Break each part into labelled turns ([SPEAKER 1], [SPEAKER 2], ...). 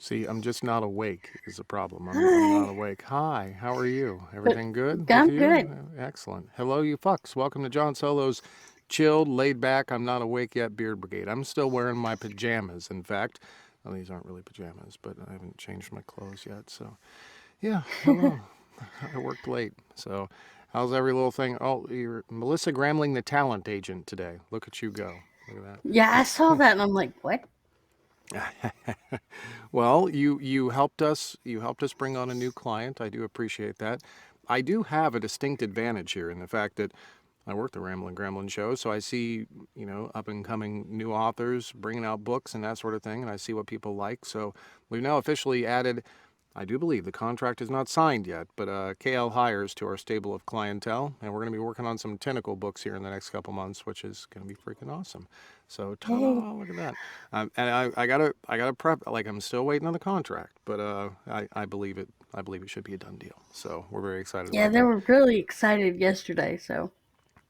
[SPEAKER 1] See, I'm just not awake is the problem. I'm not
[SPEAKER 2] Hi.
[SPEAKER 1] awake. Hi, how are you?
[SPEAKER 2] But
[SPEAKER 1] Everything good with
[SPEAKER 2] I'm
[SPEAKER 1] you?
[SPEAKER 2] good.
[SPEAKER 1] Excellent. Hello, you fucks. Welcome to John Solo's chilled, laid back, I'm not awake yet beard brigade. I'm still wearing my pajamas, in fact. Well, these aren't really pajamas, but I haven't changed my clothes yet. So, yeah, hello. I worked late. So, how's every little thing? Oh, you're Melissa Gramling, the talent agent today. Look at you go. Look at
[SPEAKER 2] Yeah, I saw that and I'm like, what?
[SPEAKER 1] that. Well, you helped us bring on a new client. I do appreciate that. I do have a distinct advantage here in the fact that I work the Ramblin' Gramblin' show, so I see, up and coming new authors bringing out books and that sort of thing, and I see what people like. So we've now officially added, I do believe the contract is not signed yet, but KL hires to our stable of clientele, and we're going to be working on some tentacle books here in the next couple months, which is going to be freaking awesome. So
[SPEAKER 2] Yay.
[SPEAKER 1] ta-da! Look at that. And I gotta prep. Like I'm still waiting on the contract, but I believe it. I believe it should be a done deal. So we're very excited
[SPEAKER 2] Yeah,
[SPEAKER 1] about
[SPEAKER 2] they
[SPEAKER 1] that.
[SPEAKER 2] were really excited yesterday, so.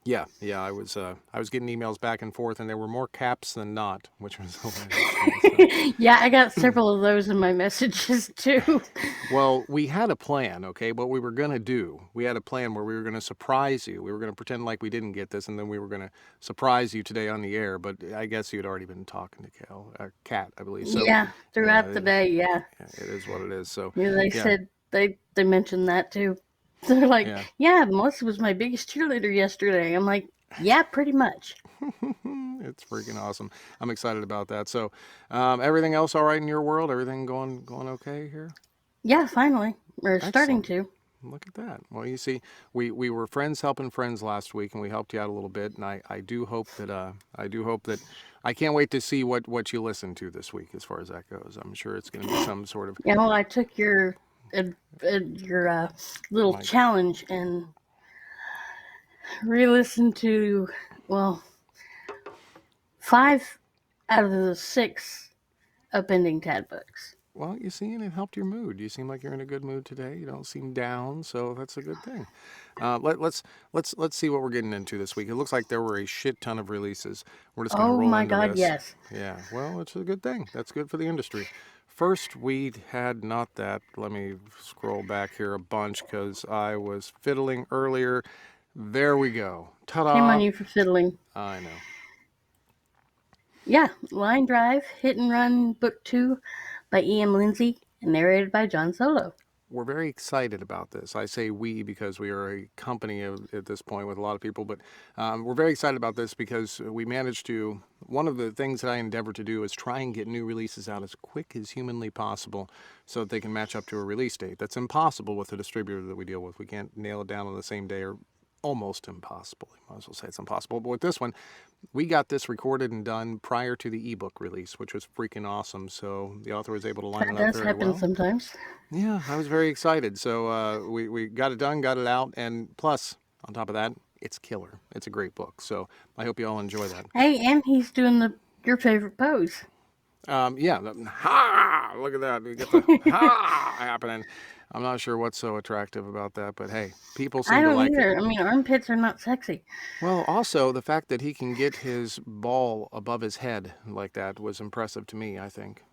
[SPEAKER 1] Yeah. I was getting emails back and forth, and there were more caps than not, which was hilarious to me. So,
[SPEAKER 2] Yeah, I got several of those in my messages too.
[SPEAKER 1] well, we had a plan, okay? What we were gonna do, we had a plan where we were gonna surprise you. We were gonna pretend like we didn't get this, and then we were gonna surprise you today on the air. But I guess you had already been talking to Kat, I believe. So,
[SPEAKER 2] Yeah,
[SPEAKER 1] yeah,
[SPEAKER 2] throughout the day, yeah.
[SPEAKER 1] it is what it is. So,
[SPEAKER 2] Yeah, they
[SPEAKER 1] yeah,
[SPEAKER 2] said they mentioned that too. They're like,
[SPEAKER 1] yeah.
[SPEAKER 2] yeah, Melissa was my biggest cheerleader yesterday. I'm like, yeah, pretty much.
[SPEAKER 1] It's freaking awesome. I'm excited about that. So, everything else all right in your world? Everything going okay here?
[SPEAKER 2] Yeah, finally. We're starting
[SPEAKER 1] Excellent.
[SPEAKER 2] to.
[SPEAKER 1] Look at that. Well, you see, we were friends helping friends last week, and we helped you out a little bit. And I do hope that I can't wait to see what you listen to this week as far as that goes. I'm sure it's going to be some sort of
[SPEAKER 2] Yeah, well, I took your little
[SPEAKER 1] like.
[SPEAKER 2] challenge and re-listened to, well, 5 out of the 6 Upending Tad books.
[SPEAKER 1] Well, you see, and it helped your mood. You seem like you're in a good mood today. You don't seem down, so that's a good thing. Let's see what we're getting into this week. It looks like there were a shit ton of releases. We're just going to
[SPEAKER 2] Oh
[SPEAKER 1] roll
[SPEAKER 2] my
[SPEAKER 1] into
[SPEAKER 2] God,
[SPEAKER 1] this.
[SPEAKER 2] yes.
[SPEAKER 1] Yeah, well, it's a good thing. That's good for the industry. First, we had not that. Let me scroll back here a bunch because I was fiddling earlier. There we go.
[SPEAKER 2] Shame on
[SPEAKER 1] Ta-da!
[SPEAKER 2] you for fiddling.
[SPEAKER 1] I know.
[SPEAKER 2] Yeah, Line Drive, Hit and Run, Book 2 by E.M. Lindsay and narrated by John Solo.
[SPEAKER 1] We're very excited about this. I say we because we are a company at this point with a lot of people, but we're very excited about this because we managed to. One of the things that I endeavor to do is try and get new releases out as quick as humanly possible so that they can match up to a release date. That's impossible with the distributor that we deal with. We can't nail it down on the same day or almost impossible. You might as well say it's impossible. But with this one, we got this recorded and done prior to the ebook release, which was freaking awesome. So the author was able to line
[SPEAKER 2] That
[SPEAKER 1] it up
[SPEAKER 2] does
[SPEAKER 1] very
[SPEAKER 2] happen
[SPEAKER 1] well.
[SPEAKER 2] sometimes.
[SPEAKER 1] Yeah, I was very excited. So we got it done, got it out, and plus, on top of that, it's killer. It's a great book. So I hope you all enjoy that.
[SPEAKER 2] Hey, and he's doing your favorite pose.
[SPEAKER 1] Yeah, ha! Look at that. We get the ha happening. I'm not sure what's so attractive about that, but hey, people
[SPEAKER 2] I
[SPEAKER 1] seem to
[SPEAKER 2] don't
[SPEAKER 1] like it.
[SPEAKER 2] either. I mean, armpits are not sexy.
[SPEAKER 1] Well, also, the fact that he can get his ball above his head like that was impressive to me, I think.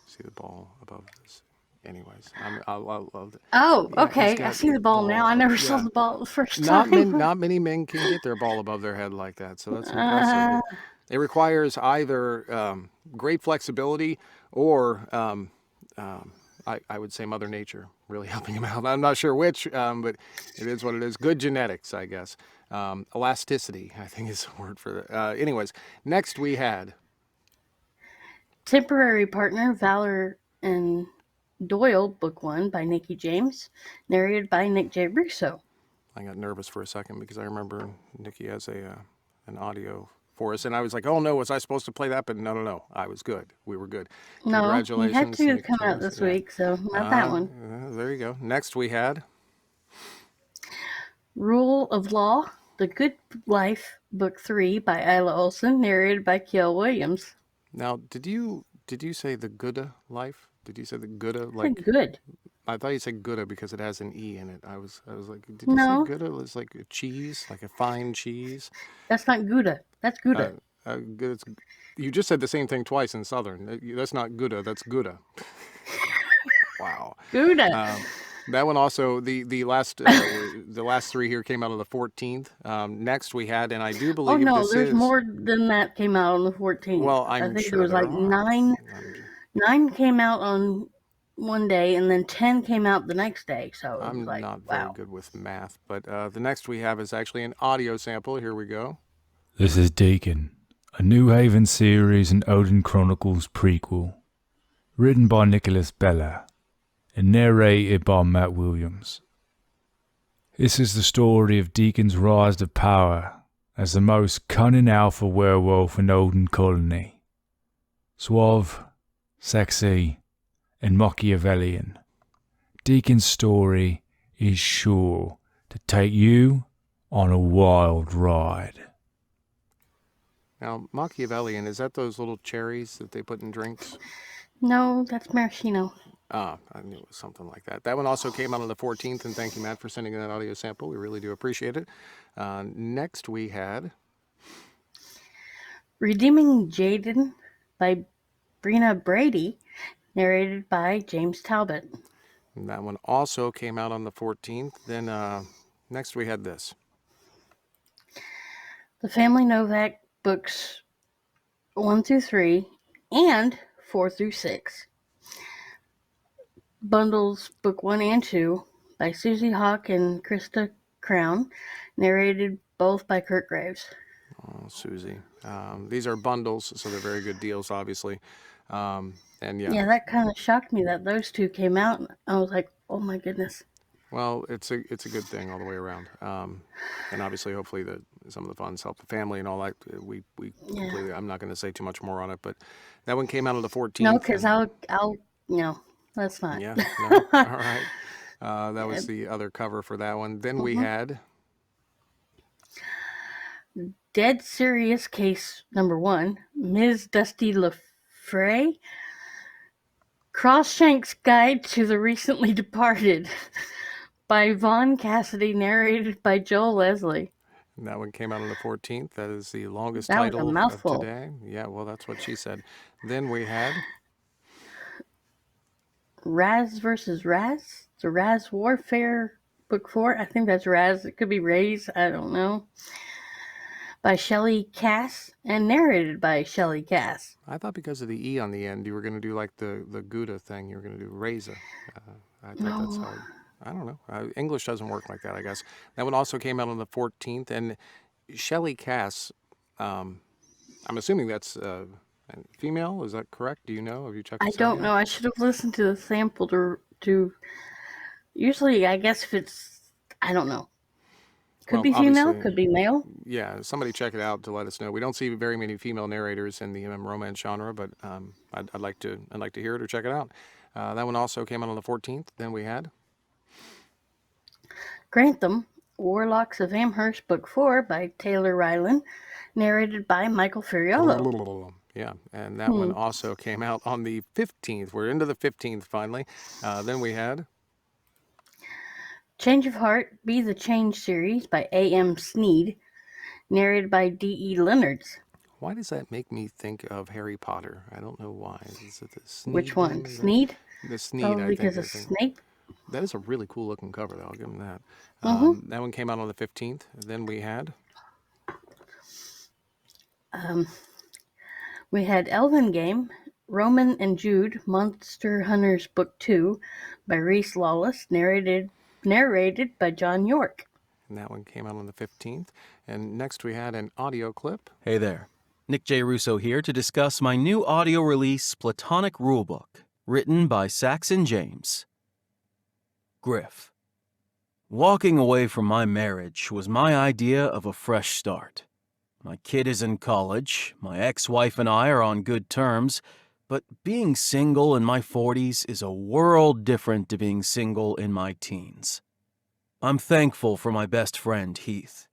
[SPEAKER 1] See the ball above this. Anyways, I'll love it.
[SPEAKER 2] Oh,
[SPEAKER 1] Yeah, he's
[SPEAKER 2] okay. I
[SPEAKER 1] got
[SPEAKER 2] see the ball now.
[SPEAKER 1] ball.
[SPEAKER 2] I never saw
[SPEAKER 1] Yeah,
[SPEAKER 2] the ball the first
[SPEAKER 1] not many,
[SPEAKER 2] time.
[SPEAKER 1] not many men can get their ball above their head like that. So that's impressive.
[SPEAKER 2] uh,
[SPEAKER 1] It requires either great flexibility or I would say Mother Nature really helping him out. I'm not sure which, but it is what it is. Good genetics, I guess. Elasticity, I think is the word for that. Anyways, next we had.
[SPEAKER 2] Temporary Partner, Valor and Doyle, Book 1 by Nikki James, narrated by Nick J. Russo.
[SPEAKER 1] I got nervous for a second because I remember Nikki has an audio for us, and I was like, "Oh no, was I supposed to play that?" But no, I was good. We were good.
[SPEAKER 2] No, you had
[SPEAKER 1] Congratulations,
[SPEAKER 2] 2
[SPEAKER 1] Nikki
[SPEAKER 2] come out
[SPEAKER 1] James.
[SPEAKER 2] this
[SPEAKER 1] Yeah.
[SPEAKER 2] week, so not that one.
[SPEAKER 1] There you go. Next we had.
[SPEAKER 2] Rule of Law, The Good Life, Book 3 by Isla Olson, narrated by Kiel Williams.
[SPEAKER 1] Now, did you say the Gouda life? Did you say the Gouda
[SPEAKER 2] I said
[SPEAKER 1] like?
[SPEAKER 2] good.
[SPEAKER 1] I thought you said Gouda because it has an e in it. I was like, did you say
[SPEAKER 2] No,
[SPEAKER 1] Gouda? It's like a cheese, like a fine cheese.
[SPEAKER 2] that's not Gouda. That's
[SPEAKER 1] Uh,
[SPEAKER 2] Gouda.
[SPEAKER 1] You just said the same thing twice in Southern. That's not Gouda, that's Gouda. Wow.
[SPEAKER 2] Gouda.
[SPEAKER 1] That one also, the last three here came out on the 14th. Next we had, and I do
[SPEAKER 2] Oh
[SPEAKER 1] believe
[SPEAKER 2] no,
[SPEAKER 1] this
[SPEAKER 2] there's
[SPEAKER 1] is,
[SPEAKER 2] more than that came out on the 14th.
[SPEAKER 1] well,
[SPEAKER 2] I
[SPEAKER 1] I'm
[SPEAKER 2] think there
[SPEAKER 1] sure
[SPEAKER 2] was
[SPEAKER 1] there
[SPEAKER 2] like
[SPEAKER 1] are.
[SPEAKER 2] nine.
[SPEAKER 1] I'm,
[SPEAKER 2] 9 came out on one day, and then 10 came out the next day. So it was
[SPEAKER 1] I'm
[SPEAKER 2] like,
[SPEAKER 1] not very
[SPEAKER 2] wow.
[SPEAKER 1] good with math, but the next we have is actually an audio sample. Here we go.
[SPEAKER 3] This is Deacon, a New Haven series and Odin Chronicles prequel, written by Nicholas Bella and narrated by Matt Williams. This is the story of Deacon's rise to power as the most cunning alpha werewolf in Odin Colony. Suave, sexy, and Machiavellian, Deacon's story is sure to take you on a wild ride.
[SPEAKER 1] Now, Machiavellian, is that those little cherries that they put in drinks?
[SPEAKER 2] No, that's maraschino.
[SPEAKER 1] Ah, I knew it was something like that. That one also came out on the 14th, and thank you, Matt, for sending that audio sample. We really do appreciate it. Next we had...
[SPEAKER 2] Redeeming Jaden by Brina Brady, narrated by James Talbot.
[SPEAKER 1] And that one also came out on the 14th. Then next we had this.
[SPEAKER 2] The Family Novak books 1 through 3 and 4 through 6. Bundles book 1 and 2 by Susie Hawk and Krista Crown, narrated both by Kurt Graves.
[SPEAKER 1] Oh, Susie. These are bundles, so they're very good deals, obviously. And yeah.
[SPEAKER 2] Yeah, that kind of shocked me that those two came out. I was like, oh my goodness.
[SPEAKER 1] Well, it's a good thing all the way around. And obviously, hopefully, that some of the funds help the family and all that. We completely. I'm not going to say too much more on it, but that one came out on the 14th.
[SPEAKER 2] No, because I'll no, that's not.
[SPEAKER 1] Yeah. No. All right. That was the other cover for that one. Then we had
[SPEAKER 2] Dead Serious Case number 1, Ms. Dusty LaFrey, Crossshank's Guide to the Recently Departed by Vaughn Cassidy, narrated by Joel Leslie.
[SPEAKER 1] And that one came out on the 14th. That is the longest
[SPEAKER 2] That was a
[SPEAKER 1] title of
[SPEAKER 2] mouthful.
[SPEAKER 1] today. Yeah, well, that's what she said. Then we had
[SPEAKER 2] Raz versus Raz, the Raz Warfare book 4. I think that's Raz. It could be Raze. I don't know. By Shelley Cass and narrated by Shelley Cass.
[SPEAKER 1] I thought because of the E on the end, you were going to do like the Gouda thing. You were going to do Reza. I thought that's how. I don't know. English doesn't work like that, I guess. That one also came out on the 14th. And Shelley Cass, I'm assuming that's female. Is that correct? Do you know? Have you checked
[SPEAKER 2] I
[SPEAKER 1] this out
[SPEAKER 2] don't
[SPEAKER 1] yet?
[SPEAKER 2] know. I should have listened to the sample to. Usually, I guess if it's, I don't know. Could
[SPEAKER 1] Well,
[SPEAKER 2] be female,
[SPEAKER 1] obviously,
[SPEAKER 2] could be male.
[SPEAKER 1] Yeah, somebody check it out to let us know. We don't see very many female narrators in the MM romance genre, but I'd like to hear it or check it out. That one also came out on the 14th. Then we had
[SPEAKER 2] Grantham, Warlocks of Amherst, Book 4 by Taylor Ryland, narrated by Michael Furiolo.
[SPEAKER 1] Yeah, and that one also came out on the 15th. We're into the 15th finally. Then we had
[SPEAKER 2] Change of Heart, Be the Change series by A.M. Sneed, narrated by D.E. Leonards.
[SPEAKER 1] Why does that make me think of Harry Potter? I don't know why. Is it the Sneed?
[SPEAKER 2] Which one? Sneed?
[SPEAKER 1] The Sneed,
[SPEAKER 2] Probably
[SPEAKER 1] I
[SPEAKER 2] because
[SPEAKER 1] think.
[SPEAKER 2] of Snape.
[SPEAKER 1] That is a really cool looking cover, though. I'll give him that. That one came out on the 15th. Then we had
[SPEAKER 2] Elven Game, Roman and Jude, Monster Hunters Book 2 by Reese Lawless, narrated by John York.
[SPEAKER 1] And that one came out on the 15th. And next we had an audio clip.
[SPEAKER 4] Hey there. Nick J. Russo here to discuss my new audio release, Platonic Rulebook, written by Saxon James. Griff. Walking away from my marriage was my idea of a fresh start. My kid is in college, my ex-wife and I are on good terms, but being single in my 40s is a world different to being single in my teens. I'm thankful for my best friend, Heath.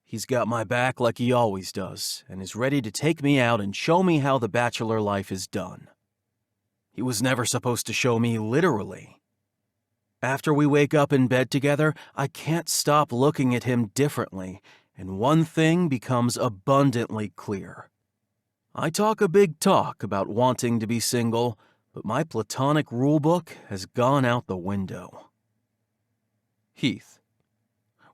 [SPEAKER 4] He's got my back like he always does, and is ready to take me out and show me how the bachelor life is done. He was never supposed to show me literally. After we wake up in bed together, I can't stop looking at him differently, and one thing becomes abundantly clear. I talk a big talk about wanting to be single, but my platonic rulebook has gone out the window. Heath.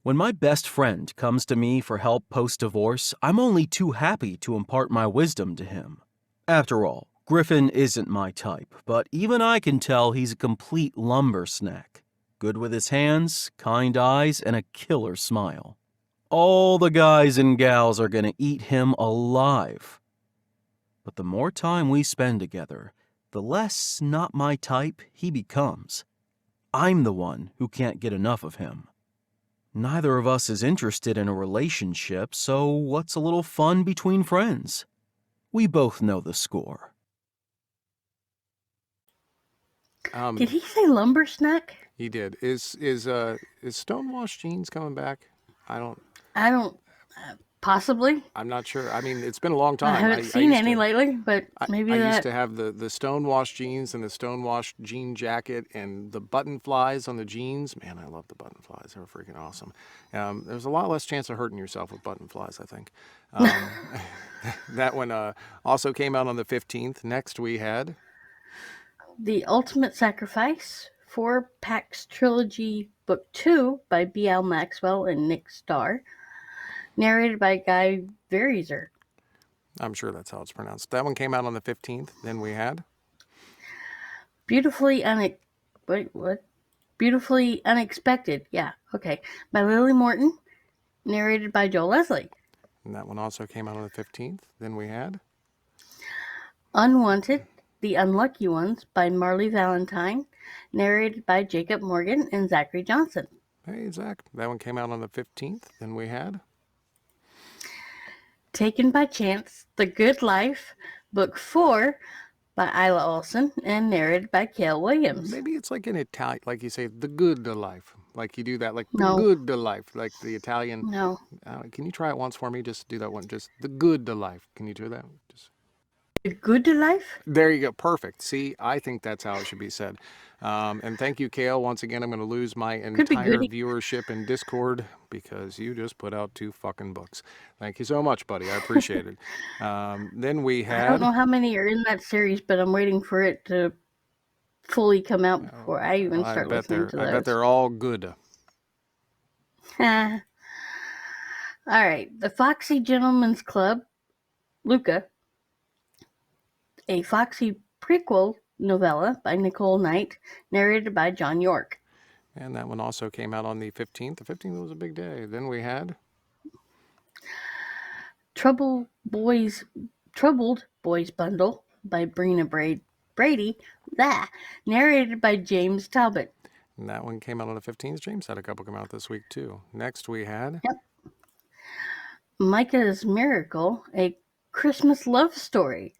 [SPEAKER 4] When my best friend comes to me for help post-divorce, I'm only too happy to impart my wisdom to him. After all, Griffin isn't my type, but even I can tell he's a complete lumber snack. Good with his hands, kind eyes, and a killer smile. All the guys and gals are gonna eat him alive. But the more time we spend together, the less not my type he becomes. I'm the one who can't get enough of him. Neither of us is interested in a relationship, so what's a little fun between friends? We both know the score.
[SPEAKER 2] Did he say lumber snack?
[SPEAKER 1] He did. Is Stonewashed Jeans coming back? I don't.
[SPEAKER 2] Possibly.
[SPEAKER 1] I'm not sure. I mean, it's been a long
[SPEAKER 2] I
[SPEAKER 1] time.
[SPEAKER 2] haven't seen any lately, but maybe
[SPEAKER 1] I
[SPEAKER 2] that.
[SPEAKER 1] used to have the stonewashed jeans and the stonewashed jean jacket and the button flies on the jeans. Man, I love the button flies. They were freaking awesome. There's a lot less chance of hurting yourself with button flies, I think. That one also came out on the 15th. Next we had
[SPEAKER 2] The Ultimate Sacrifice, 4 Packs Trilogy Book 2 by B.L. Maxwell and Nick Starr, narrated by Guy Verriser.
[SPEAKER 1] I'm sure that's how it's pronounced. That one came out on the 15th. Then we had
[SPEAKER 2] Beautifully Unexpected, by Lily Morton, narrated by Joel Leslie.
[SPEAKER 1] And that one also came out on the 15th. Then we had
[SPEAKER 2] Unwanted, The Unlucky Ones by Marley Valentine, narrated by Jacob Morgan and Zachary Johnson.
[SPEAKER 1] Hey, Zach. That one came out on the 15th. Then we had
[SPEAKER 2] Taken by Chance, The Good Life, Book 4 by Isla Olson and narrated by Cale Williams.
[SPEAKER 1] Maybe it's like in Italian, like you say, the good to life. Like you do that, like the
[SPEAKER 2] No.
[SPEAKER 1] good to life, like the Italian.
[SPEAKER 2] No.
[SPEAKER 1] Can you try it once for me? Just do that one. Just the good to life. Can you do that? Just...
[SPEAKER 2] The Good to Life?
[SPEAKER 1] There you go. Perfect. See, I think that's how it should be said. And thank you, Cale. Once again, I'm going to lose my entire viewership in Discord because you just put out 2 fucking books. Thank you so much, buddy. I appreciate it. Then we had...
[SPEAKER 2] I don't know how many are in that series, but I'm waiting for it to fully come out before I even start listening to those.
[SPEAKER 1] I bet they're all good.
[SPEAKER 2] All right. The Foxy Gentleman's Club, Luca, a Foxy prequel novella by Nicole Knight, narrated by John York.
[SPEAKER 1] And that one also came out on the 15th. The 15th was a big day. Then we had
[SPEAKER 2] Troubled Boys Bundle by Brina Brady, narrated by James Talbot.
[SPEAKER 1] And that one came out on the 15th. James had a couple come out this week too. Next we had
[SPEAKER 2] Micah's Miracle, a Christmas love story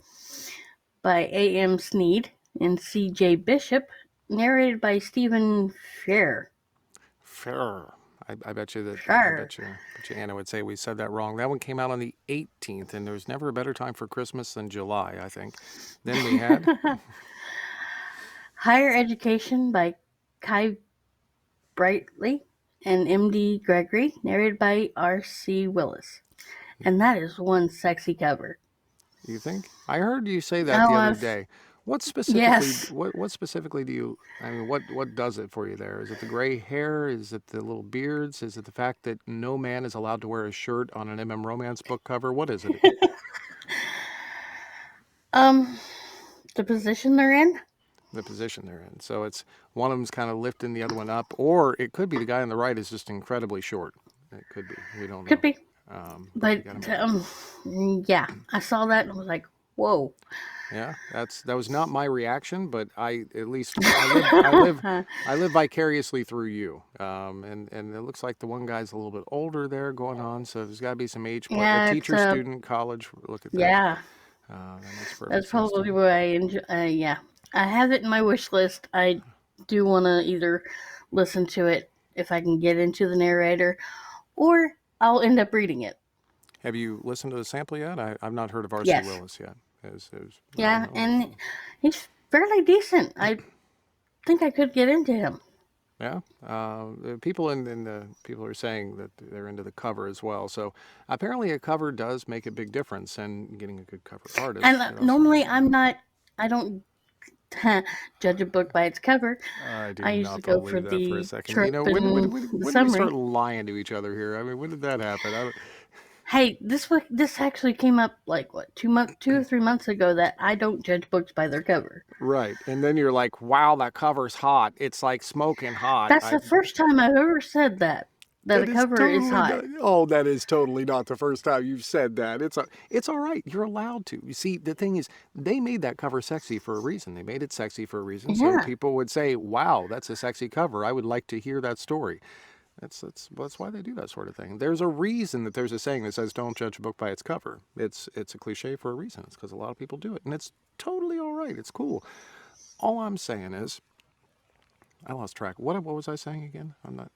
[SPEAKER 2] by A.M. Sneed and C.J. Bishop, narrated by Stephen Fair.
[SPEAKER 1] I bet you Anna would say we said that wrong. That one came out on the 18th, and there's never a better time for Christmas than July, I think. Then we had
[SPEAKER 2] Higher Education by Kai Brightly and M.D. Gregory, narrated by R.C. Willis. And that is one sexy cover.
[SPEAKER 1] You think? I heard you say that the other day. What specifically?
[SPEAKER 2] Yes.
[SPEAKER 1] What specifically do you? I mean, what does it for you there? Is it the gray hair? Is it the little beards? Is it the fact that no man is allowed to wear a shirt on an MM romance book cover? What is it?
[SPEAKER 2] The position they're in.
[SPEAKER 1] The position they're in. So it's one of them's kind of lifting the other one up, or it could be the guy on the right is just incredibly short. It could be. We don't know.
[SPEAKER 2] Could be.
[SPEAKER 1] But
[SPEAKER 2] yeah, I saw that and I was like, whoa.
[SPEAKER 1] Yeah, that was not my reaction, but I live vicariously through you. And it looks like the one guy's a little bit older there going on, so there's got to be some age.
[SPEAKER 2] Yeah,
[SPEAKER 1] a teacher, student, college. Look at that.
[SPEAKER 2] Yeah.
[SPEAKER 1] That's
[SPEAKER 2] probably what I enjoy. Yeah, I have it in my wish list. I do want to either listen to it if I can get into the narrator, or I'll end up reading it.
[SPEAKER 1] Have you listened to the sample yet? I've not heard of R.C.
[SPEAKER 2] Yes.
[SPEAKER 1] Willis yet.
[SPEAKER 2] And he's fairly decent. I think I could get into him.
[SPEAKER 1] Yeah, the people in the people are saying that they're into the cover as well. So apparently, a cover does make a big difference, and getting a good cover artist.
[SPEAKER 2] And normally I don't judge a book by its cover.
[SPEAKER 1] I do
[SPEAKER 2] I usually
[SPEAKER 1] not
[SPEAKER 2] go for
[SPEAKER 1] believe that for a
[SPEAKER 2] the
[SPEAKER 1] second.
[SPEAKER 2] trope and the
[SPEAKER 1] When did we start
[SPEAKER 2] summary.
[SPEAKER 1] lying to each other here? I mean, when did that happen?
[SPEAKER 2] Hey, this actually came up like what 2 or 3 months ago that I don't judge books by their cover.
[SPEAKER 1] Right, and then you're like, "Wow, that cover's hot. It's like smoking hot."
[SPEAKER 2] That's the first time I've ever said that a
[SPEAKER 1] That is
[SPEAKER 2] cover is
[SPEAKER 1] totally
[SPEAKER 2] hot.
[SPEAKER 1] not. Oh, that is totally not the first time you've said that. It's all right. You're allowed to. You see, the thing is, they made that cover sexy for a reason. They made it sexy for a reason, so
[SPEAKER 2] Yeah.
[SPEAKER 1] people would say, "Wow, that's a sexy cover. I would like to hear that story." That's why they do that sort of thing. There's a reason that there's a saying that says, "Don't judge a book by its cover." It's a cliche for a reason. It's because a lot of people do it, and it's totally all right. It's cool. All I'm saying is, I lost track. What was I saying again? I'm not.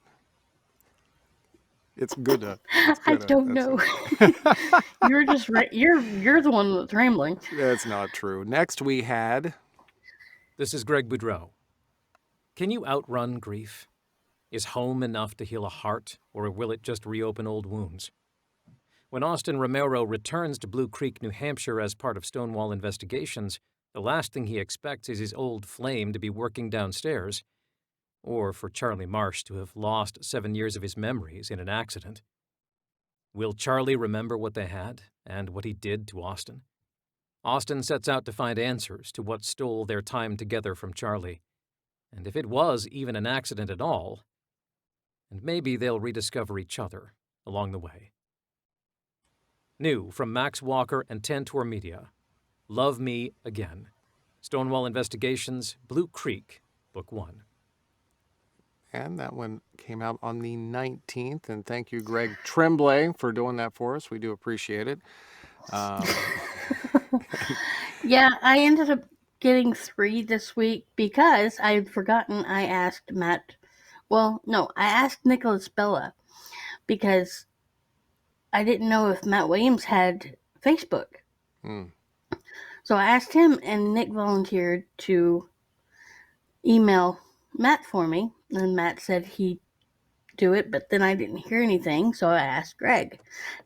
[SPEAKER 1] It's good. It's
[SPEAKER 2] I
[SPEAKER 1] good.
[SPEAKER 2] don't know. You're just right. You're the one that's rambling.
[SPEAKER 1] That's not true. Next we had.
[SPEAKER 5] This is Greg Boudreau. Can you outrun grief? Is home enough to heal a heart, or will it just reopen old wounds? When Austin Romero returns to Blue Creek, New Hampshire as part of Stonewall investigations, the last thing he expects is his old flame to be working downstairs, or for Charlie Marsh to have lost 7 years of his memories in an accident. Will Charlie remember what they had and what he did to Austin? Austin sets out to find answers to what stole their time together from Charlie, and if it was even an accident at all, and maybe they'll rediscover each other along the way. New from Max Walker and Tantor Media, Love Me Again. Stonewall Investigations, Blue Creek, Book 1.
[SPEAKER 1] And that one came out on the 19th. And thank you, Greg Tremblay, for doing that for us. We do appreciate it.
[SPEAKER 2] Yeah, I ended up getting 3 this week because I had forgotten I asked Matt. Well, no, I asked Nicholas Bella because I didn't know if Matt Williams had Facebook. So I asked him, and Nick volunteered to email Matt for me. And Matt said he'd do it, but then I didn't hear anything, so I asked Greg.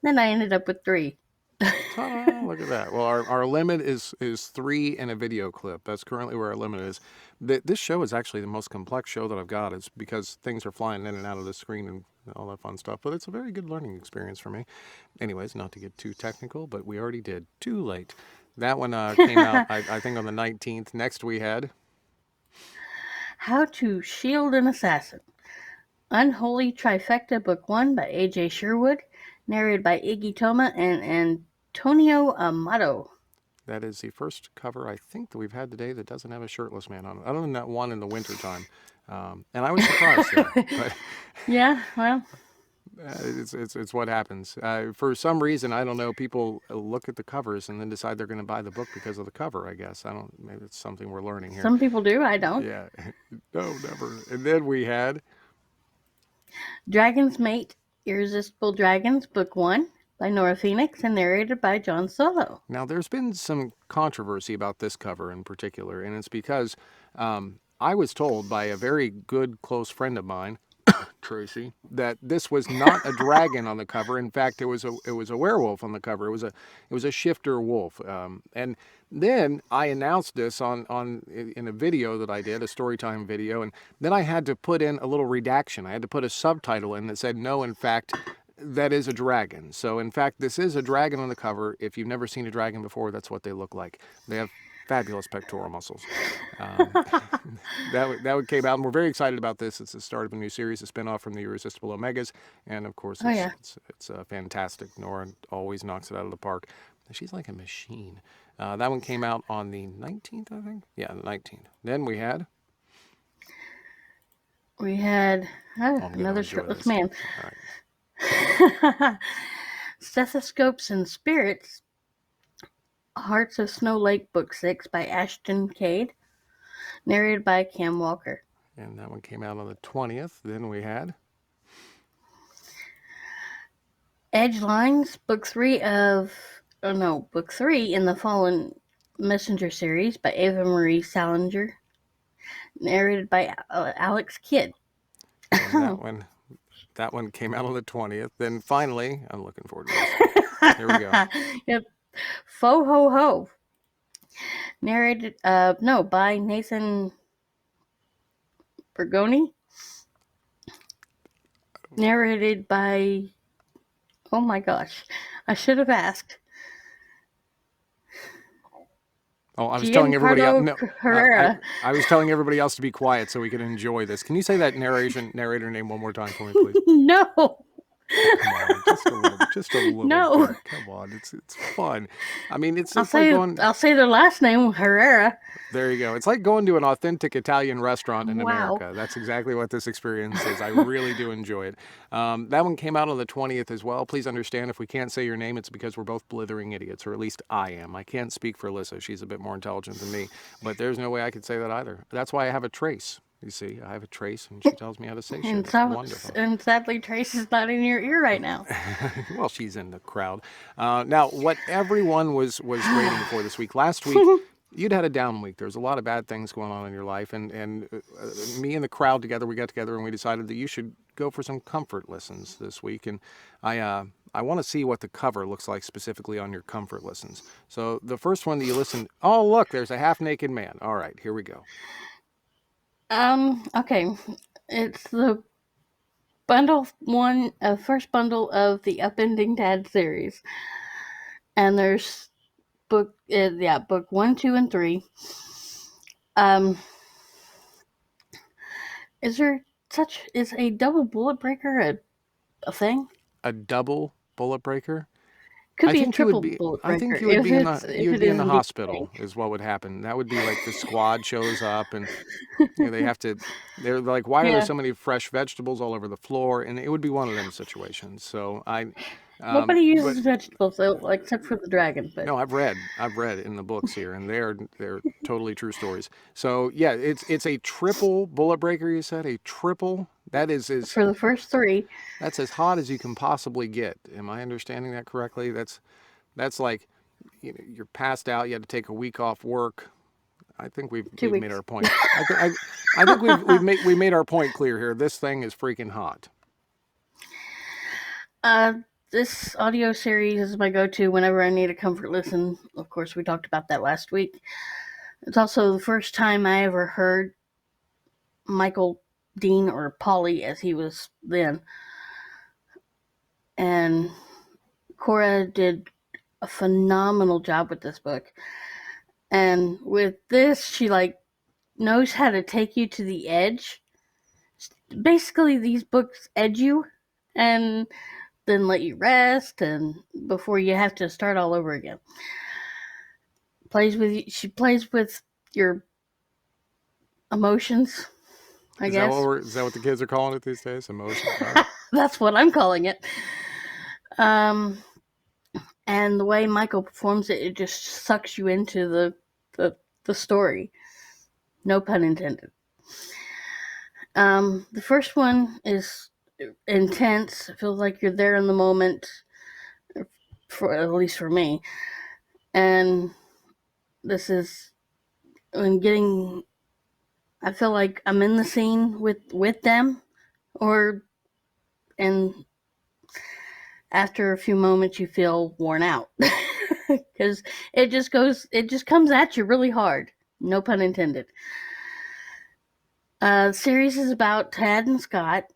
[SPEAKER 2] Then I ended up with 3.
[SPEAKER 1] Ta-da, look at that. Well, our limit is 3 in a video clip. That's currently where our limit is. This show is actually the most complex show that I've got. It's because things are flying in and out of the screen and all that fun stuff. But it's a very good learning experience for me. Anyways, not to get too technical, but we already did. Too late. That one came out, I think, on the 19th. Next we had...
[SPEAKER 2] How to Shield an Assassin. Unholy Trifecta Book 1 by A.J. Sherwood, narrated by Iggy Toma and Antonio Amato.
[SPEAKER 1] That is the first cover, I think, that we've had today that doesn't have a shirtless man on it. Other than that one in the wintertime. And I was surprised there. But
[SPEAKER 2] Yeah, well,
[SPEAKER 1] it's what happens. For some reason, I don't know, people look at the covers and then decide they're going to buy the book because of the cover, I guess. Maybe it's something we're learning here.
[SPEAKER 2] some people do, I don't.
[SPEAKER 1] Yeah. No, never. And then we had...
[SPEAKER 2] Dragon's Mate, Irresistible Dragons, Book 1 by Nora Phoenix and narrated by John Solo.
[SPEAKER 1] Now, there's been some controversy about this cover in particular, and it's because I was told by a very good close friend of mine, Tracy, that this was not a dragon on the cover. In fact, it was a werewolf on the cover. It was a shifter wolf. And then I announced this in a video that I did, a storytime video, and then I had to put in a little redaction. I had to put a subtitle in that said, "No, in fact, that is a dragon." So, in fact, this is a dragon on the cover. If you've never seen a dragon before, that's what they look like. They have fabulous pectoral muscles. That came out, and we're very excited about this. It's the start of a new series, a spinoff from the Irresistible Omegas, and of course, it's fantastic. Nora always knocks it out of the park. She's like a machine. That one came out on the 19th, I think. Yeah, the 19th. Then we had
[SPEAKER 2] another shirtless man.
[SPEAKER 1] All right.
[SPEAKER 2] Stethoscopes and Spirits, Hearts of Snow Lake, Book 6 by Ashton Cade, narrated by Cam Walker.
[SPEAKER 1] And that one came out on the 20th. Then we had
[SPEAKER 2] Edge Lines, Book 3 in the Fallen Messenger series by Ava Marie Salinger, narrated by Alex Kidd.
[SPEAKER 1] And that one came out on the 20th. Then finally, I'm looking forward to this. Here we go.
[SPEAKER 2] Yep. Fo Ho Ho. Narrated, no, by Nathan Bergoni. Narrated by, oh my gosh, I should have asked.
[SPEAKER 1] Oh, I was telling everybody else. No,
[SPEAKER 2] Herrera.
[SPEAKER 1] I was telling everybody else to be quiet so we could enjoy this. Can you say that narrator name one more time for me, please?
[SPEAKER 2] No.
[SPEAKER 1] Oh, come on, just a little
[SPEAKER 2] No.
[SPEAKER 1] bit. Come on, it's fun. I mean, it's
[SPEAKER 2] I'll
[SPEAKER 1] like
[SPEAKER 2] say
[SPEAKER 1] going.
[SPEAKER 2] I'll say their last name, Herrera.
[SPEAKER 1] There you go. It's like going to an authentic Italian restaurant in
[SPEAKER 2] Wow.
[SPEAKER 1] America. That's exactly what this experience is. I really do enjoy it. That one came out on the 20th as well. Please understand, if we can't say your name, it's because we're both blithering idiots, or at least I am. I can't speak for Alyssa. She's a bit more intelligent than me, but there's no way I could say that either. That's why I have a trace. You see, I have a trace, and she tells me how to say shit. It's wonderful.
[SPEAKER 2] And sadly, Trace is not in your ear right now.
[SPEAKER 1] Well, she's in the crowd. Now, what everyone was waiting for this week. Last week, you'd had a down week. There's a lot of bad things going on in your life, and me and the crowd together, we got together and we decided that you should go for some comfort listens this week. And I want to see what the cover looks like specifically on your comfort listens. So the first one that you listened, oh look, there's a half-naked man. All right, here we go.
[SPEAKER 2] Okay. It's the first bundle of the Upending Dad series. And there's book 1, 2, and 3. Is a double bullet breaker a thing?
[SPEAKER 1] A double bullet breaker?
[SPEAKER 2] Could be a triple bullet breaker.
[SPEAKER 1] I think you would be in the hospital is what would happen. That would be like the squad shows up and they're like, why are there so many fresh vegetables all over the floor? And it would be one of them situations. So
[SPEAKER 2] nobody uses vegetables though, except for the dragon. But
[SPEAKER 1] no, I've read in the books here, and they're totally true stories. So yeah, it's a triple bullet breaker. You said a triple. That is
[SPEAKER 2] for the first 3.
[SPEAKER 1] That's as hot as you can possibly get. Am I understanding that correctly? That's like, you're passed out. You had to take a week off work. I think we've made our point. I think we made our point clear here. This thing is freaking hot.
[SPEAKER 2] This audio series is my go-to whenever I need a comfort listen. Of course, we talked about that last week. It's also the first time I ever heard Michael Dean, or Polly as he was then. And Cora did a phenomenal job with this book. And with this, she knows how to take you to the edge. Basically, these books edge you and then let you rest, and before you have to start all over again. She plays with your emotions, I guess.
[SPEAKER 1] Is that what the kids are calling it these days? Emotions?
[SPEAKER 2] That's what I'm calling it. And the way Michael performs it just sucks you into the story. No pun intended. The first one is intense. It feels like you're there in the moment, at least for me. And this is I feel like I'm in the scene with them, and after a few moments you feel worn out because it just comes at you really hard. No pun intended. The series is about Tad and Scott.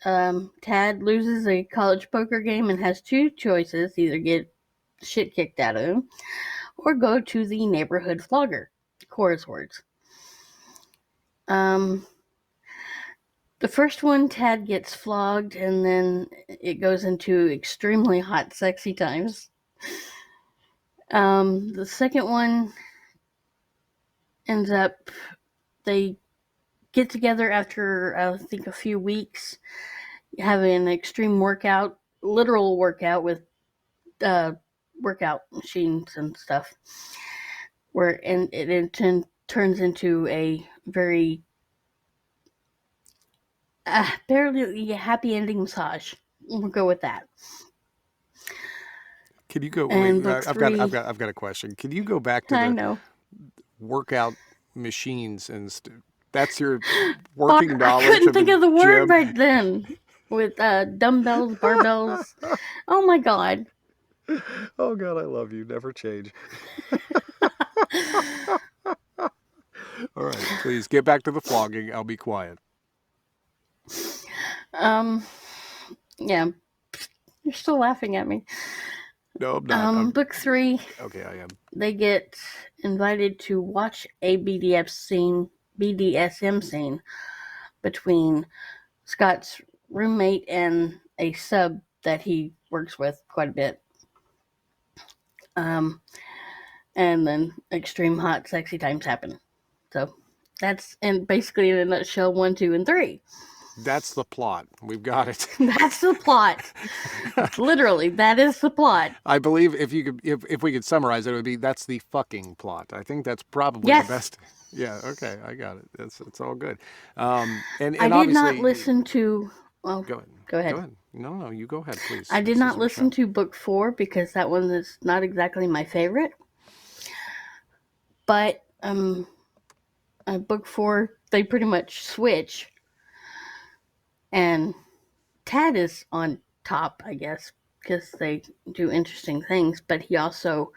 [SPEAKER 2] Tad loses a college poker game and has 2 choices: either get shit kicked out of him or go to the neighborhood flogger. Cora's words. The first one, Tad gets flogged, and then it goes into extremely hot, sexy times. The second one ends up, they get together after, I think, a few weeks, having an extreme literal workout with workout machines and stuff, and it turns into a very barely happy ending massage. We'll go with that.
[SPEAKER 1] Can you go? Wait, I've got a question. Can you go back to the workout machines and That's your working
[SPEAKER 2] I
[SPEAKER 1] knowledge
[SPEAKER 2] couldn't
[SPEAKER 1] of
[SPEAKER 2] think
[SPEAKER 1] the
[SPEAKER 2] of the word
[SPEAKER 1] gym.
[SPEAKER 2] right then. With dumbbells, barbells. Oh my God.
[SPEAKER 1] Oh God, I love you. Never change. All right, please get back to the flogging. I'll be quiet.
[SPEAKER 2] Um, yeah, you're still laughing at me.
[SPEAKER 1] No, I'm not.
[SPEAKER 2] Book 3,
[SPEAKER 1] Okay, I am.
[SPEAKER 2] they get invited to watch a BDSM scene between Scott's roommate and a sub that he works with quite a bit. And then extreme hot, sexy times happen. So that's basically in a nutshell 1, 2, and 3.
[SPEAKER 1] That's the plot. We've got it.
[SPEAKER 2] That's the plot. Literally, that is the plot.
[SPEAKER 1] I believe if we could summarize it, it would be that's the fucking plot. I think that's probably
[SPEAKER 2] Yes.
[SPEAKER 1] the best. Yeah. Okay, I got it. It's all good.
[SPEAKER 2] And I did
[SPEAKER 1] obviously,
[SPEAKER 2] not listen to. Well,
[SPEAKER 1] Go ahead.
[SPEAKER 2] Go ahead.
[SPEAKER 1] Go ahead. No, you go ahead, please.
[SPEAKER 2] I did not listen to book 4 because that one is not exactly my favorite. But book 4, they pretty much switch, and Tad is on top, I guess, because they do interesting things. But he also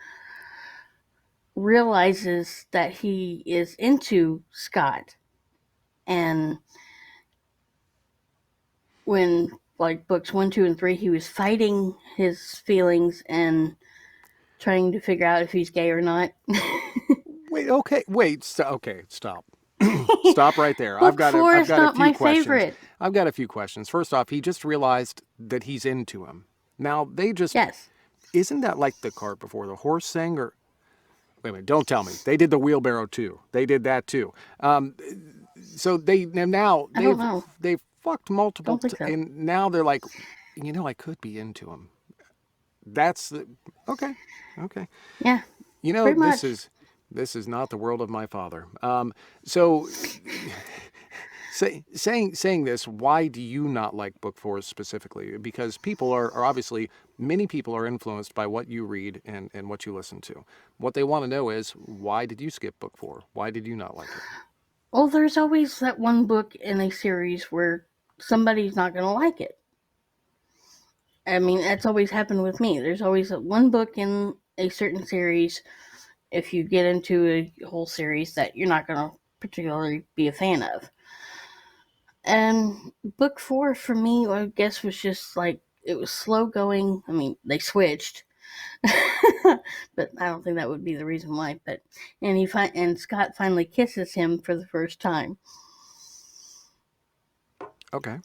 [SPEAKER 2] realizes that he is into Scott, and when like books 1, 2, and 3, he was fighting his feelings and trying to figure out if he's gay or not.
[SPEAKER 1] Stop. Stop right there.
[SPEAKER 2] Book 4 is not my favorite.
[SPEAKER 1] I've got a few questions. First off, he just realized that he's into him. Now,
[SPEAKER 2] Yes.
[SPEAKER 1] Isn't that like the cart before the horse thing? Or wait a minute, don't tell me. They did the wheelbarrow too. They did that too. So they've fucked multiple,
[SPEAKER 2] Don't think so.
[SPEAKER 1] and now they're like, I could be into him. That's the okay.
[SPEAKER 2] Yeah.
[SPEAKER 1] Pretty much. This is not the world of my father. So, saying this, why do you not like book 4 specifically? Because people are obviously, many people are influenced by what you read and what you listen to. What they want to know is, why did you skip book 4? Why did you not like it?
[SPEAKER 2] Well, there's always that one book in a series where somebody's not going to like it. I mean, that's always happened with me. There's always one book in a certain series, if you get into a whole series, that you're not going to particularly be a fan of. And book 4 for me, I guess, was just like, it was slow going. I mean, they switched, but I don't think that would be the reason why. But and Scott finally kisses him for the first time.
[SPEAKER 1] Okay.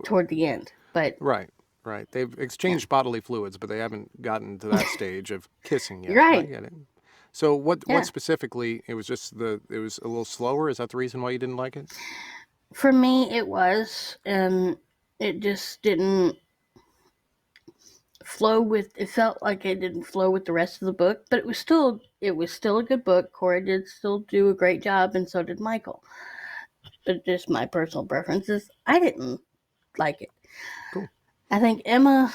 [SPEAKER 2] Toward the end, but
[SPEAKER 1] right. They've exchanged bodily fluids, but they haven't gotten to that stage of kissing yet.
[SPEAKER 2] Right.
[SPEAKER 1] I get it. So what specifically? It was just it was a little slower. Is that the reason why you didn't like it?
[SPEAKER 2] For me, it was, and it just didn't flow with. It felt like it didn't flow with the rest of the book, but it was still a good book. Cora did still do a great job, and so did Michael. But just my personal preferences, I didn't like it.
[SPEAKER 1] Cool.
[SPEAKER 2] I think Emma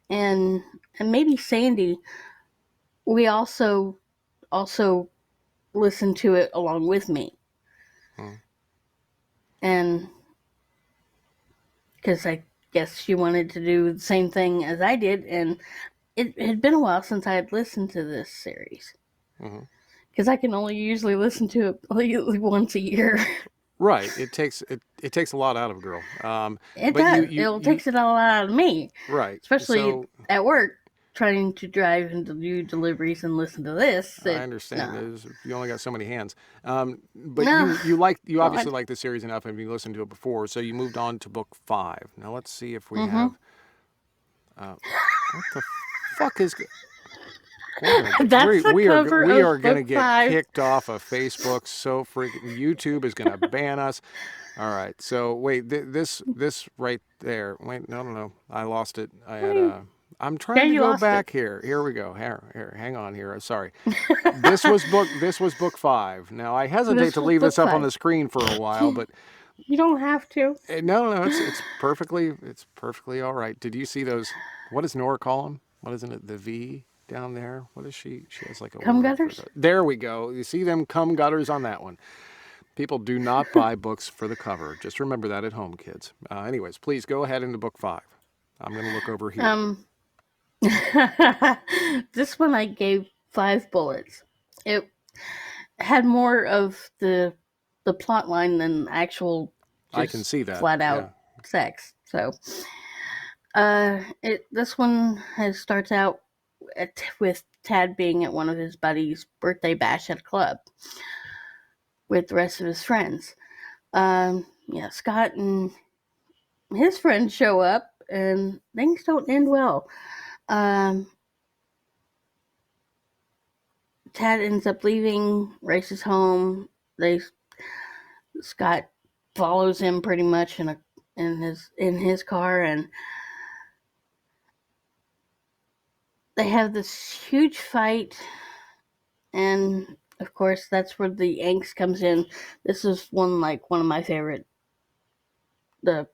[SPEAKER 2] and maybe Sandy, we also listened to it along with me. And because I guess she wanted to do the same thing as I did, and it had been a while since I had listened to this series. Because I can only usually listen to it like once a year.
[SPEAKER 1] Right. It takes a lot out of a girl.
[SPEAKER 2] It does. It takes it all out of me.
[SPEAKER 1] Right.
[SPEAKER 2] Especially at work, trying to drive and do deliveries and listen to this.
[SPEAKER 1] I understand. No. You only got so many hands. But
[SPEAKER 2] no.
[SPEAKER 1] you obviously like the series enough, and you listened to it before, so you moved on to book 5. Now let's see if we have. What the fuck is?
[SPEAKER 2] That's
[SPEAKER 1] we are
[SPEAKER 2] going
[SPEAKER 1] to get kicked off of Facebook. So freaking YouTube is going to ban us. All right. So wait, this right there. Wait, no. I lost it. I had I'm trying to go back here. Here we go. Here, hang on here. Sorry. This was book 5. Now I hesitate to leave this up on the screen for a while, but
[SPEAKER 2] you don't have to.
[SPEAKER 1] No, it's perfectly all right. Did you see those? What does Nora call them? What isn't it? The V down there. What is she? She has like a
[SPEAKER 2] cum gutters.
[SPEAKER 1] There we go. You see them cum gutters on that one. People do not buy books for the cover. Just remember that at home, kids. Anyways, please go ahead into book 5. I'm going to look over here.
[SPEAKER 2] This one I gave 5 bullets. It had more of the plot line than actual
[SPEAKER 1] I can see that.
[SPEAKER 2] flat out sex. So this one starts out with Tad being at one of his buddies' birthday bash at a club with the rest of his friends. Scott and his friends show up and things don't end well. Tad ends up leaving, races home. Scott follows him pretty much in his car, and they have this huge fight. And of course, that's where the angst comes in. This is one of my favorite. The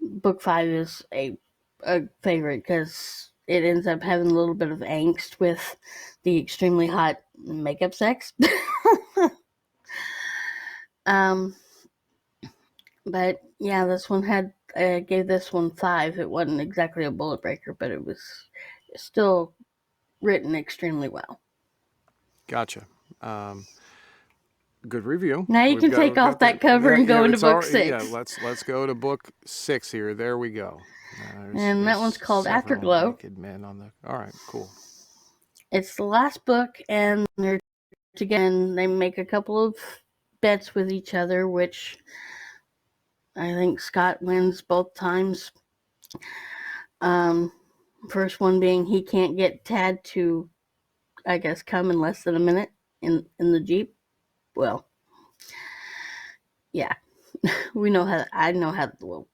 [SPEAKER 2] book 5 is a favorite because it ends up having a little bit of angst with the extremely hot makeup sex. But yeah, this one I gave this one 5. It wasn't exactly a bullet breaker, but it was still written extremely well.
[SPEAKER 1] Gotcha. Good review.
[SPEAKER 2] Now you can take off that cover and go into book 6.
[SPEAKER 1] Yeah, let's go to book 6 here. There we go.
[SPEAKER 2] And that one's called Afterglow.
[SPEAKER 1] Naked men on the. All right, cool.
[SPEAKER 2] It's the last book, and they're again. They make a couple of bets with each other, which I think Scott wins both times. First one being he can't get Tad to, I guess, come in less than a minute in the Jeep. Well, yeah, we know how. I know how. Well,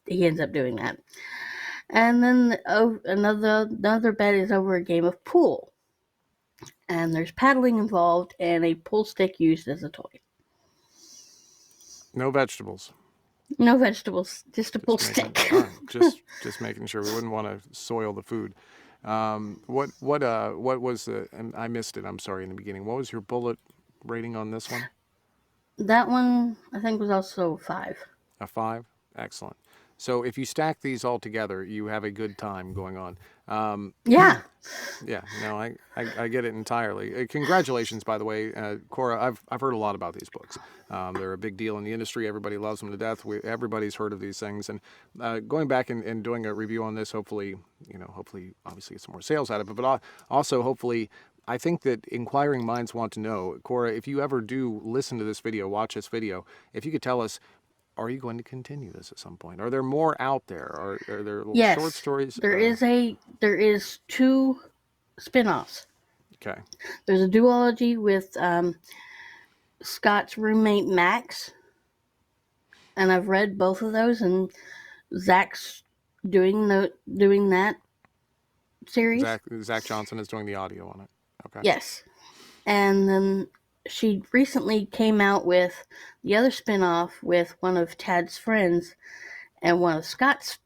[SPEAKER 2] he ends up doing that, and then another bet is over a game of pool, and there's paddling involved and a pool stick used as a toy.
[SPEAKER 1] No vegetables.
[SPEAKER 2] No vegetables, just a pool stick.
[SPEAKER 1] All right, just making sure we wouldn't want to soil the food. What was the? And I missed it. I'm sorry in the beginning. What was your bullet rating on this one?
[SPEAKER 2] That one I think was also 5.
[SPEAKER 1] A 5. Excellent. So if you stack these all together, you have a good time going on.
[SPEAKER 2] Yeah.
[SPEAKER 1] Yeah. No, I get it entirely. Congratulations, by the way, Cora. I've heard a lot about these books. They're a big deal in the industry. Everybody loves them to death. Everybody's heard of these things. And going back and doing a review on this, hopefully, obviously get some more sales out of it. But also, hopefully, I think that inquiring minds want to know, Cora, if you ever do listen to this video, watch this video, if you could tell us, are you going to continue this at some point? Are there more out there? Are there short stories?
[SPEAKER 2] There is 2 spin-offs.
[SPEAKER 1] Okay.
[SPEAKER 2] There's a duology with Scott's roommate Max, and I've read both of those, and Zach's doing that series.
[SPEAKER 1] Zach Johnson is doing the audio on it. Okay.
[SPEAKER 2] Yes. And then she recently came out with the other spin-off with one of Tad's friends and one of Scott's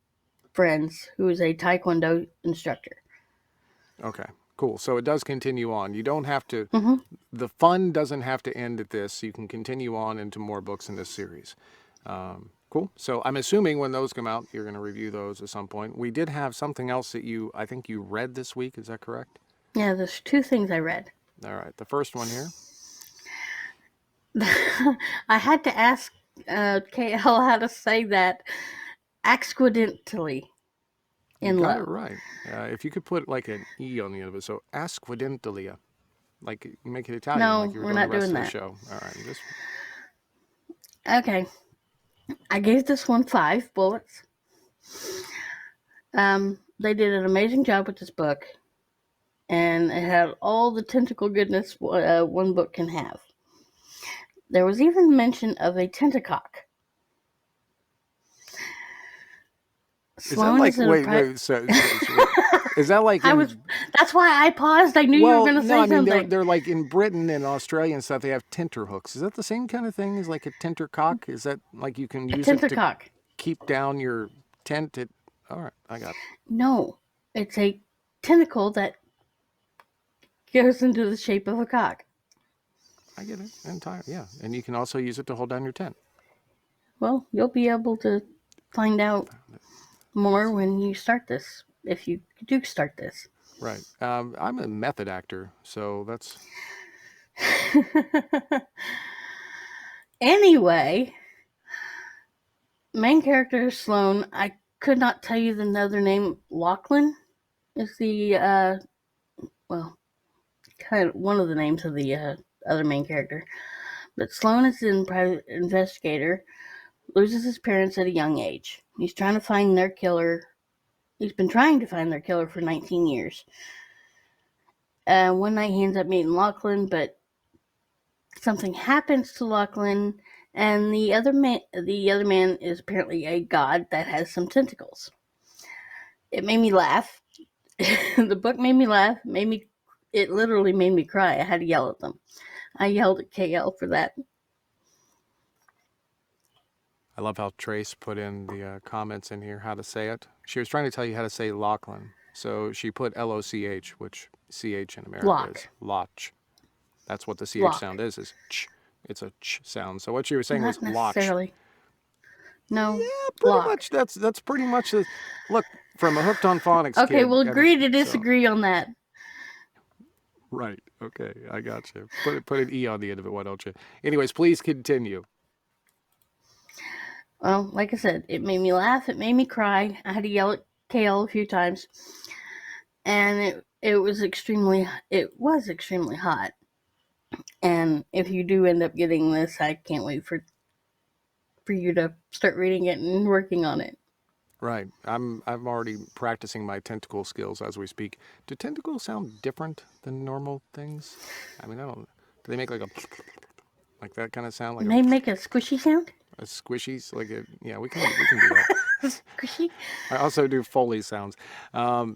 [SPEAKER 2] friends, who is a Taekwondo instructor.
[SPEAKER 1] Okay, cool. So it does continue on. You don't have to,
[SPEAKER 2] Mm-hmm.
[SPEAKER 1] The fun doesn't have to end at this. You can continue on into more books in this series. Cool. So I'm assuming when those come out, you're going to review those at some point. We did have something else that I think you read this week. Is that correct?
[SPEAKER 2] Yeah, there's 2 things I read.
[SPEAKER 1] All right. The first one here.
[SPEAKER 2] I had to ask KL how to say that accidentally in
[SPEAKER 1] You
[SPEAKER 2] love.
[SPEAKER 1] got it right. If you could put like an E on the end of it, so accidentally, like you make it Italian.
[SPEAKER 2] No,
[SPEAKER 1] like you were
[SPEAKER 2] we're
[SPEAKER 1] doing
[SPEAKER 2] not
[SPEAKER 1] the rest
[SPEAKER 2] doing
[SPEAKER 1] of
[SPEAKER 2] that.
[SPEAKER 1] the show. All right.
[SPEAKER 2] Okay. I gave this one 5 bullets. They did an amazing job with this book, and it had all the tentacle goodness one book can have. There was even mention of a tentacock.
[SPEAKER 1] Is that like, wait, so is that like
[SPEAKER 2] that's why I paused. I knew you were going to say something.
[SPEAKER 1] They're like in Britain and Australia and stuff, they have tenterhooks. Is that the same kind of thing as like a tentercock? Is that like you can use it to keep down your tent? All right, I got it.
[SPEAKER 2] No, it's a tentacle that goes into the shape of a cock.
[SPEAKER 1] I get it. Entire, yeah. And you can also use it to hold down your tent.
[SPEAKER 2] Well, you'll be able to find out more when you start this, if you do start this.
[SPEAKER 1] Right. I'm a method actor, so that's...
[SPEAKER 2] Anyway, main character is Sloane. I could not tell you the other name. Lachlan is the, well, kind of one of the names of the other main character. But Sloane is a private investigator, loses his parents at a young age. He's trying to find their killer. He's been trying to find their killer for 19 years. One night he ends up meeting Lachlan, but something happens to Lachlan, and the other man is apparently a god that has some tentacles. It made me laugh. The book made me laugh. It literally made me cry. I had to yell at them. I yelled at KL for that.
[SPEAKER 1] I love how Trace put in the comments in here how to say it. She was trying to tell you how to say Lachlan. So she put L-O-C-H, which CH in America is Loch. That's what the CH
[SPEAKER 2] Loch.
[SPEAKER 1] sound is ch. It's a ch sound. So what she was saying
[SPEAKER 2] Not
[SPEAKER 1] was Loch.
[SPEAKER 2] necessarily. No.
[SPEAKER 1] Yeah, pretty
[SPEAKER 2] Loch.
[SPEAKER 1] much. That's pretty much the... Look, from a Hooked on Phonics
[SPEAKER 2] Okay,
[SPEAKER 1] kid,
[SPEAKER 2] we'll agree to
[SPEAKER 1] so...
[SPEAKER 2] disagree on that.
[SPEAKER 1] Right. Okay, I got you. Put an E on the end of it, why don't you? Anyways, please continue.
[SPEAKER 2] Well, like I said, it made me laugh. It made me cry. I had to yell at KL a few times, and it was extremely hot. And if you do end up getting this, I can't wait for you to start reading it and working on it.
[SPEAKER 1] Right. I'm already practicing my tentacle skills as we speak. Do tentacles sound different than normal things? I mean, I don't... Do they make like a... like that kind of sound? Like
[SPEAKER 2] They make a squishy sound?
[SPEAKER 1] a squishy? Like a... Yeah, we can do that.
[SPEAKER 2] Squishy?
[SPEAKER 1] I also do Foley sounds.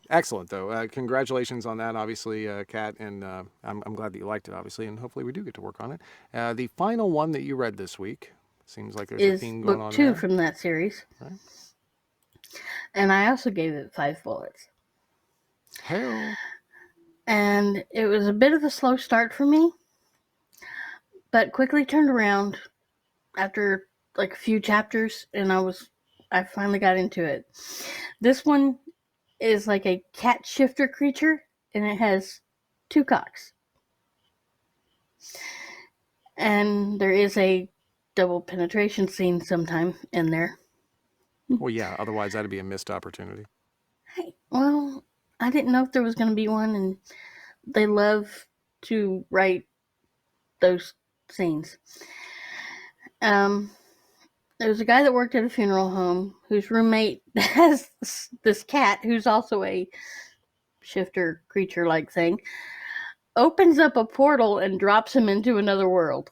[SPEAKER 1] Excellent, though. Congratulations on that, obviously, Kat, and I'm glad that you liked it, obviously, and hopefully we do get to work on it. The final one that you read this week, seems like there's a theme going on there.
[SPEAKER 2] Book 2 from that series.
[SPEAKER 1] Right.
[SPEAKER 2] And I also gave it 5 bullets.
[SPEAKER 1] Hell.
[SPEAKER 2] And it was a bit of a slow start for me, but quickly turned around after like a few chapters, and I finally got into it. This one is like a cat shifter creature, and it has 2 cocks. And there is a double penetration scene sometime in there.
[SPEAKER 1] Well, yeah, otherwise that'd be a missed opportunity.
[SPEAKER 2] Hey, well, I didn't know if there was going to be one, and they love to write those scenes. There was a guy that worked at a funeral home whose roommate has this cat who's also a shifter creature-like thing, opens up a portal and drops him into another world.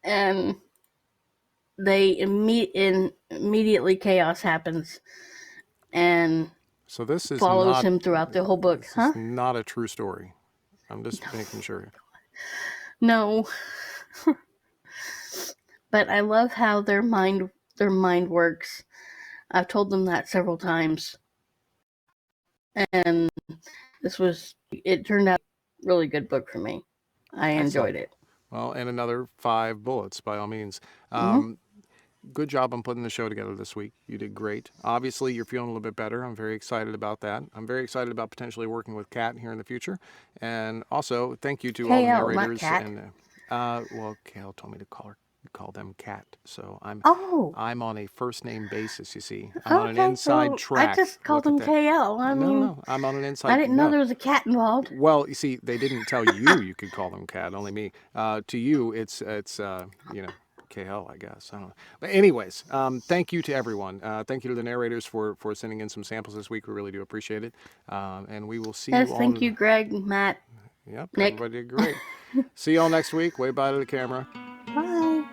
[SPEAKER 2] And they immediately chaos happens and
[SPEAKER 1] so this is
[SPEAKER 2] follows him throughout the whole book.
[SPEAKER 1] This is not a true story. I'm just making sure.
[SPEAKER 2] No. But I love how their mind works. I've told them that several times. And it turned out a really good book for me. I enjoyed it.
[SPEAKER 1] Well, and another 5 bullets, by all means. Good job on putting the show together this week. You did great. Obviously, you're feeling a little bit better. I'm very excited about that. I'm very excited about potentially working with Kat here in the future. And also, thank you to all the narrators.
[SPEAKER 2] Not Kat.
[SPEAKER 1] And well, Kale told me to call them Kat. So I'm on a first name basis, you see. I'm on an inside track.
[SPEAKER 2] I just called him KL.
[SPEAKER 1] No, I'm on an inside.
[SPEAKER 2] I didn't know there was a cat involved.
[SPEAKER 1] Well, you see, they didn't tell you could call them Kat, only me. To you, it's KL, I guess. I don't know. But anyways, thank you to everyone. Thank you to the narrators for sending in some samples this week. We really do appreciate it. And we will see you all.
[SPEAKER 2] Yes, thank you, Greg, Matt.
[SPEAKER 1] Yep,
[SPEAKER 2] Nick.
[SPEAKER 1] everybody did great. See you all next week. Wave bye to the camera.
[SPEAKER 2] Bye.